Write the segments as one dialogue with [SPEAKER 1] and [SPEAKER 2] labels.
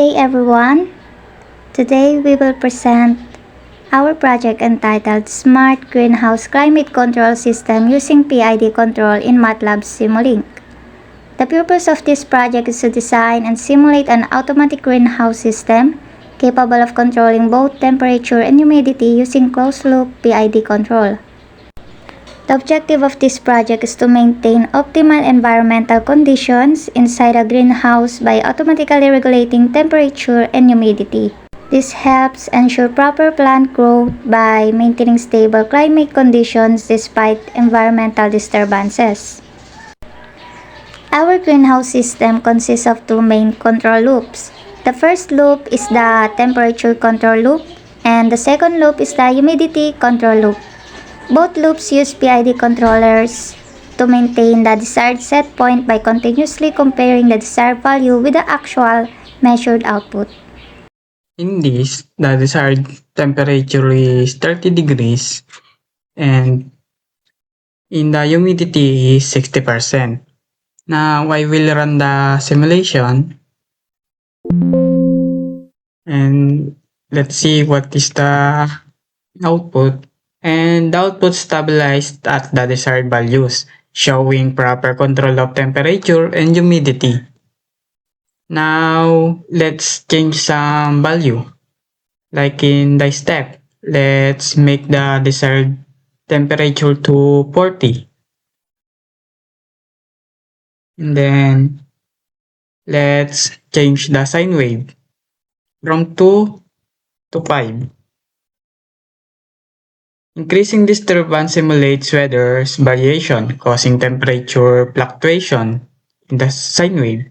[SPEAKER 1] day everyone. Today we will present our project entitled Smart Greenhouse Climate Control System using PID control in MATLAB Simulink. The purpose of this project is to design and simulate an automatic greenhouse system capable of controlling both temperature and humidity using closed-loop PID control. The objective of this project is to maintain optimal environmental conditions inside a greenhouse by automatically regulating temperature and humidity. This helps ensure proper plant growth by maintaining stable climate conditions despite environmental disturbances. Our greenhouse system consists of two main control loops. The first loop is the temperature control loop, and the second loop is the humidity control loop. Both loops use PID controllers to maintain the desired set point by continuously comparing the desired value with the actual measured output.
[SPEAKER 2] In this, the desired temperature is 30 degrees and in the humidity is 60%. Now I will run the simulation and let's see what is the output. And the output stabilized at the desired values, showing proper control of temperature and humidity. Now, let's change some value. Like in the step, let's make the desired temperature to 40. And then, let's change the sine wave from 2 to 5. Increasing disturbance simulates weather's variation, causing temperature fluctuation in the sine wave.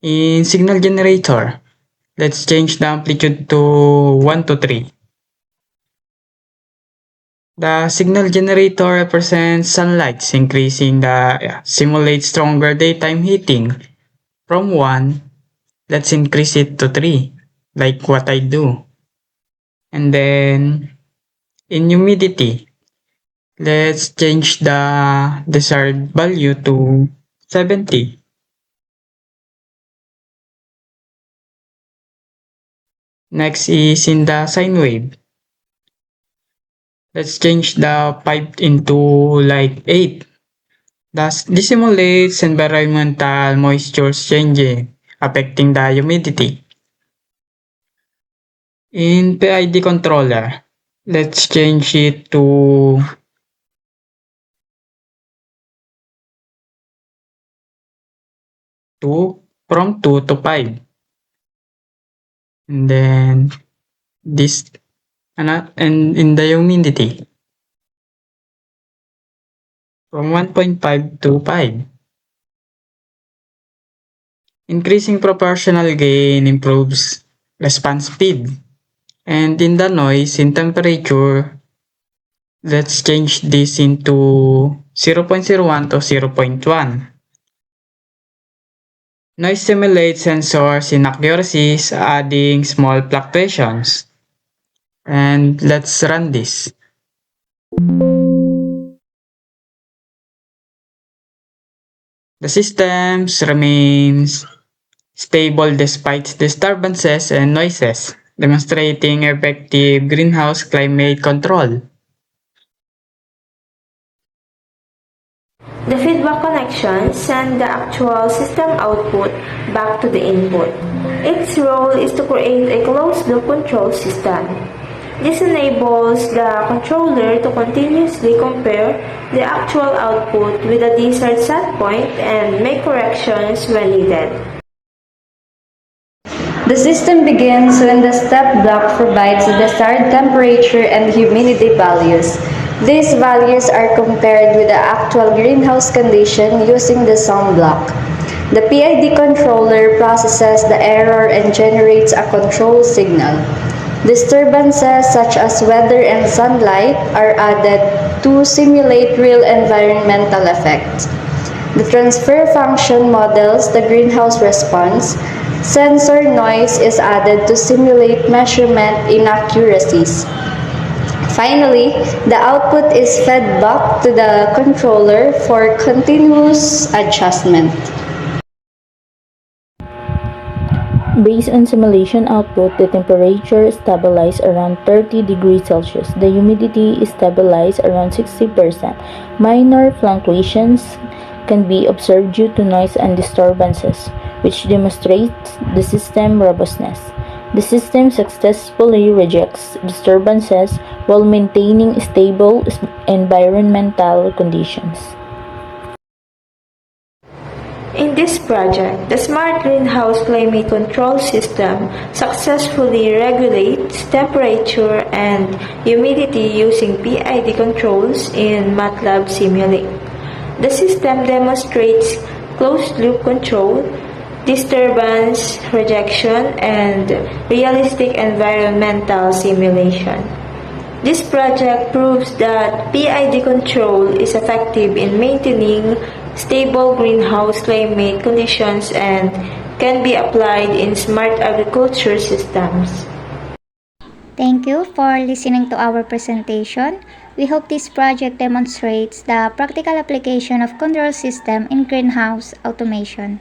[SPEAKER 2] In signal generator, let's change the amplitude to 1 to 3. The signal generator represents sunlight, increasing the simulate stronger daytime heating. From 1, let's increase it to 3, like what I do. And then, in humidity, let's change the desired value to 70. Next is in the sine wave. Let's change the 5 into like 8. Thus, this simulates environmental moisture changing, affecting the humidity. In PID controller, let's change it to from 2 to 5. And then this and in the humidity from 1.5 to 5. Increasing proportional gain improves response speed. And in the noise, in temperature, let's change this into 0.01 to 0.1. Noise simulates sensors inaccuracies, adding small fluctuations. And let's run this. The system remains stable despite disturbances and noises, demonstrating effective greenhouse climate control.
[SPEAKER 3] The feedback connection sends the actual system output back to the input. Its role is to create a closed-loop control system. This enables the controller to continuously compare the actual output with the desired set point and make corrections when needed.
[SPEAKER 4] The system begins when the step block provides the desired temperature and humidity values. These values are compared with the actual greenhouse condition using the sum block. The PID controller processes the error and generates a control signal. Disturbances such as weather and sunlight are added to simulate real environmental effects. The transfer function models the greenhouse response. Sensor noise is added to simulate measurement inaccuracies. Finally, the output is fed back to the controller for continuous adjustment.
[SPEAKER 5] Based on simulation output, the temperature is stabilized around 30 degrees Celsius. The humidity is stabilized around 60%. Minor fluctuations can be observed due to noise and disturbances, which demonstrates the system robustness. The system successfully rejects disturbances while maintaining stable environmental conditions.
[SPEAKER 3] In this project, the Smart Greenhouse Climate Control System successfully regulates temperature and humidity using PID controls in MATLAB Simulink. The system demonstrates closed-loop control, disturbance rejection, and realistic environmental simulation. This project proves that PID control is effective in maintaining stable greenhouse climate conditions and can be applied in smart agriculture systems.
[SPEAKER 1] Thank you for listening to our presentation. We hope this project demonstrates the practical application of control system in greenhouse automation.